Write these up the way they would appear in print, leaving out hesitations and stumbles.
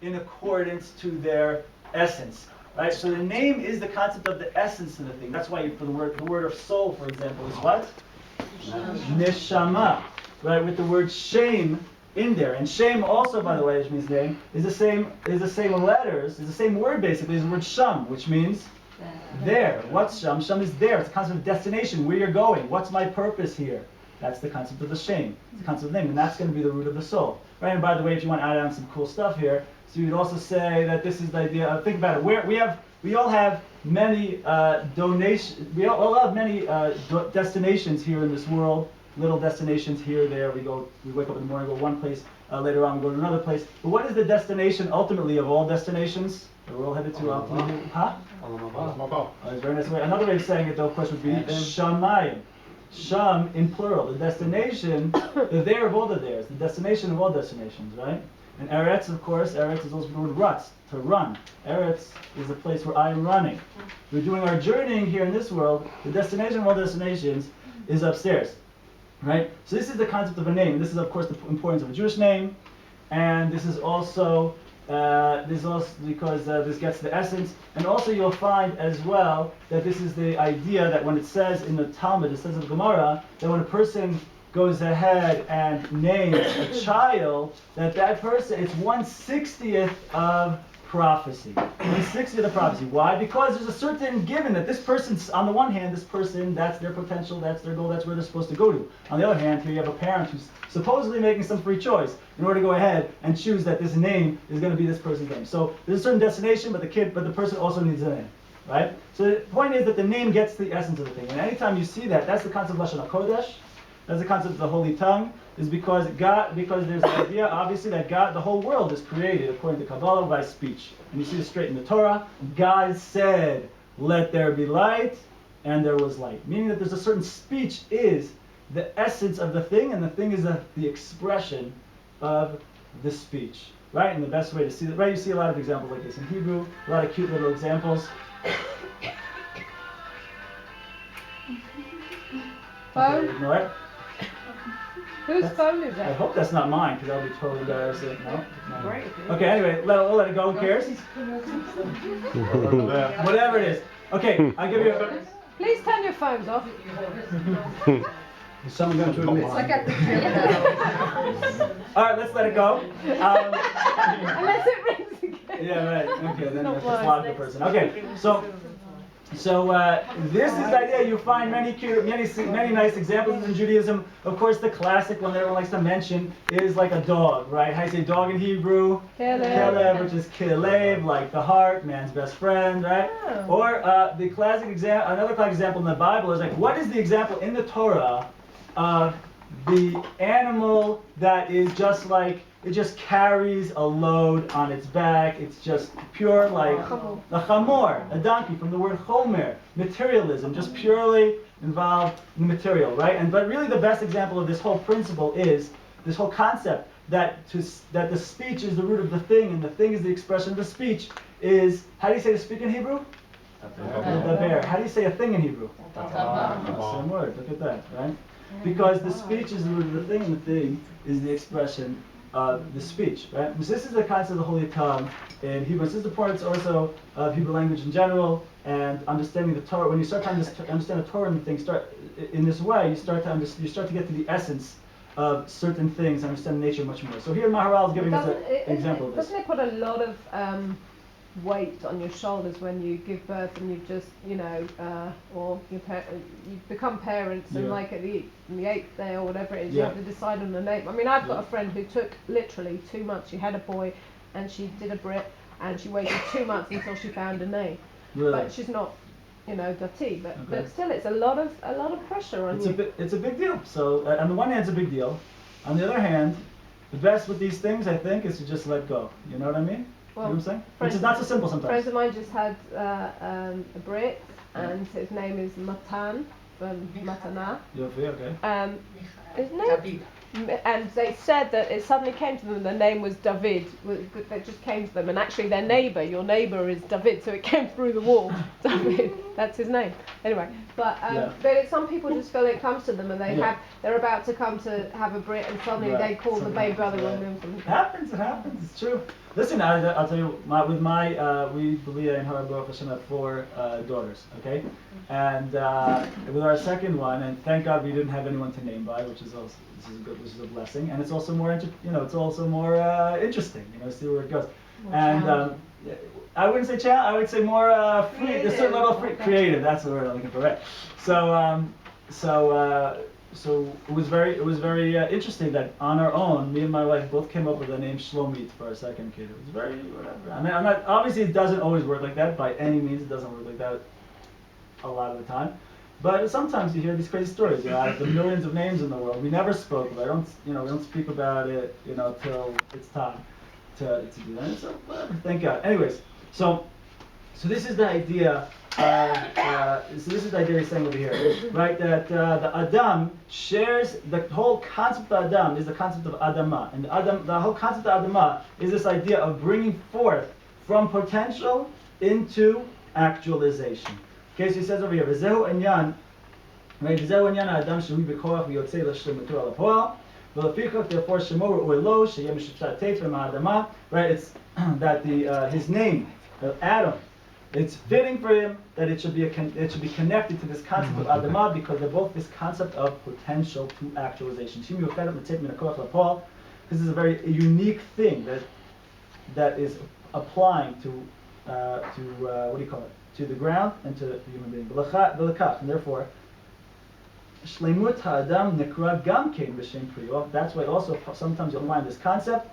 in accordance to their essence. Right? So the name is the concept of the essence of the thing. That's why for the word of soul, for example, is what? Neshama. Right? With the word shame in there. And shame also, by the way, which means name, is the same letters, is the same word basically as the word sham, which means there. What's sham? Sham is there. It's a concept of destination, where you're going. What's my purpose here? That's the concept of the shame. It's the concept of the name, and that's going to be the root of the soul. Right? And by the way, if you want to add on some cool stuff here, so you'd also say that this is the idea of, think about it, where we all have many donations, we all have many destinations here in this world, little destinations here, there, we wake up in the morning, go one place, later on we go to another place. But what is the destination ultimately of all destinations? We're all headed to ultimately, huh? Very nice way. Another way of saying it though, of course, would be Shamayim. Sham in plural, the destination, the there of all the theirs, the destination of all destinations, right? And Eretz, of course, Eretz is also the word rutz, to run. Eretz is the place where I am running. We're doing our journeying here in this world. The destination of all destinations is upstairs, right? So this is the concept of a name. This is, of course, the importance of a Jewish name, and this is also because this gets the essence. And also you'll find as well that this is the idea that when it says in the Talmud, it says in the Gemara, that when a person goes ahead and names a child, that person, it's 1/60th of prophecy. 1/60th of prophecy. Why? Because there's a certain given that this person's, on the one hand, this person, that's their potential, that's their goal, that's where they're supposed to go to. On the other hand, here you have a parent who's supposedly making some free choice in order to go ahead and choose that this name is going to be this person's name. So there's a certain destination, but the person also needs a name. Right? So the point is that the name gets the essence of the thing. And anytime you see that, that's the concept of Lashon HaKodesh. That's the concept of the holy tongue, is because there's the idea, obviously, that God, the whole world is created, according to Kabbalah, by speech. And you see this straight in the Torah. God said, let there be light, and there was light. Meaning that there's a certain speech is the essence of the thing, and the thing is the expression of the speech. Right? And the best way to see that, right? You see a lot of examples like this in Hebrew, a lot of cute little examples. Phone? Okay, ignore it. Whose phone is I that? hope that's not mine, because that would be totally embarrassing. No? Great. Okay, anyway, we'll let it go. Who cares? Whatever it is. Okay, I'll give you Please turn your phones off. Is someone going to admit? All right, let's let it go. Unless it rings again. Yeah, right. Okay, then Not let's mine. log the person. Okay, so this is the idea. You find many nice examples in Judaism. Of course, the classic one that everyone likes to mention is like a dog, right? How do you say dog in Hebrew? Kelev, which is kilev, like the heart, man's best friend, right? Oh. Or the classic example, another classic example in the Bible is like, what is the example in the Torah of the animal that is just like, it just carries a load on its back. It's just pure, like a chamor, a donkey, from the word chomer, materialism, just purely involved in the material, right? But really the best example of this whole principle is this whole concept that the speech is the root of the thing, and the thing is the expression of the speech is, how do you say to speak in Hebrew? Daber. How do you say a thing in Hebrew? Same word, look at that, right? Because the speech is the root of the thing, and the thing is the expression of the speech, right? So this is the concept of the holy tongue in Hebrew. This is the importance also of Hebrew language in general, and understanding the Torah. When you start to understand the Torah and things, start in this way, you start to get to the essence of certain things, and understand nature much more. So here Maharal is giving us an example of this. Doesn't it put a lot of weight on your shoulders when you give birth and you've just, or you become parents, and like in the 8th day or whatever it is, you have to decide on a name. I mean, I've got a friend who took literally 2 months. She had a boy, and she did a Brit, and she waited 2 months until she found a name. Really? But she's not, dati, but still, it's a lot of pressure on you. It's a big deal. So on the one hand, it's a big deal. On the other hand, the best with these things, I think, is to just let go. You know what I mean? Well, you know what I'm saying? Which is not so simple sometimes. Friends of mine just had a Brit, and his name is Matan from Matana. Okay. His name, and they said that it suddenly came to them, and the name was David. That just came to them, and actually their neighbour, your neighbour, is David, so it came through the wall. David, that's his name. Anyway, but some people just feel it comes to them, and they're about to come to have a Brit, and suddenly they call the baby brother wrong name. It happens. It's true. Listen, I'll tell you, we believe in Hara Baruch Hashem have 4 daughters, okay? And with our second one, and thank God we didn't have anyone to name by, which is also, this is a blessing, and it's also more, it's also more interesting, see where it goes. More And I wouldn't say challenge, I would say more free, there's a certain level of creative, that's the word I'm looking for, right? So it was very interesting that on our own, me and my wife both came up with the name Shlomit for our second kid. It was very whatever. I mean, I'm not, obviously it doesn't always work like that. By any means, it doesn't work like that a lot of the time. But sometimes you hear these crazy stories. Out of the millions of names in the world, we never spoke about it. We don't speak about it, till it's time to do that. So whatever. Thank God. Anyways, so this is the idea. So this is the idea he's saying over here, right? That the Adam shares the whole concept of Adam is the concept of Adama, and the whole concept of Adama is this idea of bringing forth from potential into actualization. Okay, so he says over here, "V'zehu enyan, right? V'zehu enyan Adam shehu b'koach v'yotzei l'shlemutu al ha'poel, v'lefichach therefore shemo u'elo sheyem mishupshat teitz v'ma'adama." Right? It's that his name, Adam. It's fitting for him that it should be connected to this concept of Adama because they're both this concept of potential to actualization. This is a very unique thing that is applying to what do you call it? To the ground and to the human being. And therefore, Shleimut ha'adam nekra gam kein b'shem priyo. That's why also sometimes you'll find this concept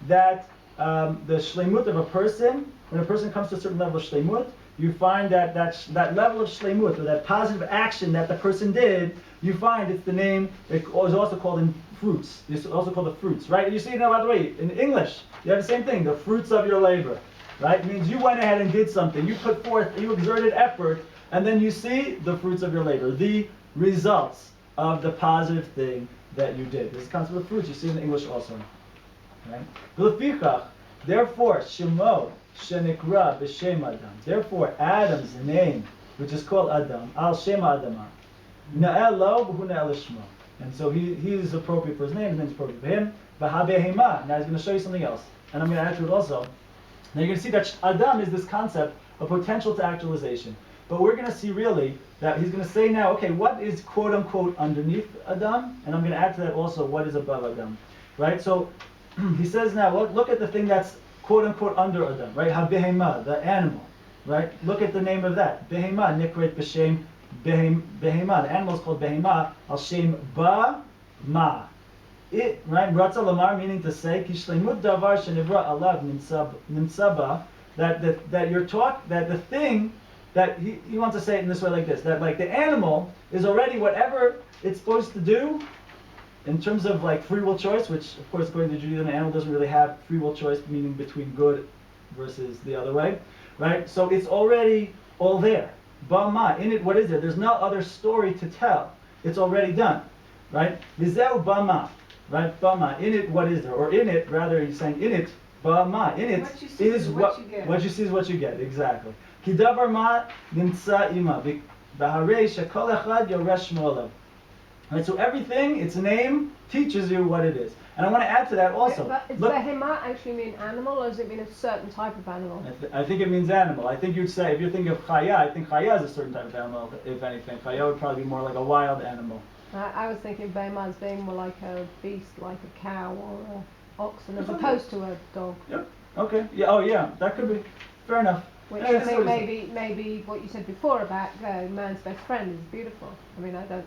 that the shleimut of a person, when a person comes to a certain level of shleimut, you find that level of shleimut, or that positive action that the person did, you find it's the name, it is also called in fruits. It's also called the fruits, right? You see now, by the way, in English, you have the same thing, the fruits of your labor, right? It means you went ahead and did something, you put forth, you exerted effort, and then you see the fruits of your labor, the results of the positive thing that you did. This concept of fruits you see in English also. Right? Therefore, Shemo shenikra b'shem Adam. Therefore, Adam's name, which is called Adam, al Shem Adama, na'el lo v'hu na'el lishmo. And so he is appropriate for his name. His name is appropriate for him. V'habehema. Now he's going to show you something else, and I'm going to add to it also. Now you're going to see that Adam is this concept of potential to actualization. But we're going to see really that he's going to say now, okay, what is quote unquote underneath Adam, and I'm going to add to that also what is above Adam, right? So he says now, look at the thing that's quote unquote under Adam, right? Ha-behema, the animal, right? Look at the name of that. Behema, nikret b'shem behema. The animal is called behema, al shem ba-ma. It, right? Ratza lamar, meaning to say, ki shleimut davar shenivra alav nimtzaba, that you're taught, that the thing, that he wants to say it in this way like this, that like the animal is already whatever it's supposed to do, in terms of like free will choice, which of course according to Judaism, an animal doesn't really have free will choice, meaning between good versus the other way, right? So it's already all there. Bama, in it, what is there? There's no other story to tell. It's already done, right? Vizeu bama, right? Bama, in it, what is there? Or in it, rather, he's saying in it, bama, in it is what you see is what you get, exactly. Kidavar ma nimtza ima, v'harei shekol echad yoresh mo'alav. Right, so everything, its name, teaches you what it is. And I want to add to that also. Does behema actually mean animal, or does it mean a certain type of animal? I think it means animal. I think you'd say, if you're thinking of chaya, I think chaya is a certain type of animal, if anything. Chaya would probably be more like a wild animal. I was thinking behema as being more like a beast, like a cow or an oxen, as opposed to a dog. Yep. Okay. Yeah. Oh, yeah. That could be. Fair enough. Which I think maybe what you said before about man's best friend is beautiful. I mean, I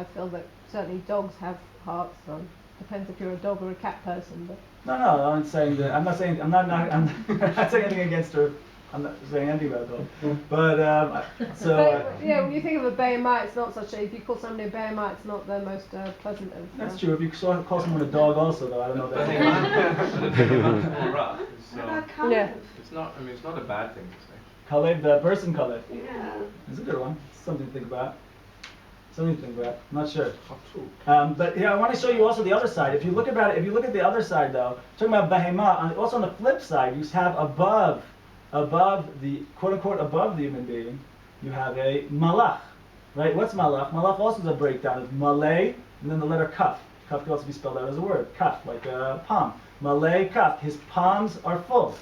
feel that certainly dogs have hearts. So depends if you're a dog or a cat person. But No, I'm saying that. I'm not saying anything against her. I'm not saying anything about dog. But yeah, when you think of a behemah, it's not such a. If you call somebody a behemah, it's not the most pleasant of. That's true. If you call someone a dog, also, though, I don't know that. More rough. Yeah. It's not. I mean, it's not a bad thing to say. Kalev, the person Kalev. Yeah. It's a good one. It's something to think about. I'm not sure. But here I want to show you also the other side. If you look at the other side though, talking about behemah, also on the flip side, you have above the quote unquote above the human being, you have a malach, right? What's malach? Malach also is a breakdown of malay and then the letter kaf. Kaf can also be spelled out as a word. Kaf, like a palm. Malay kaf. His palms are full.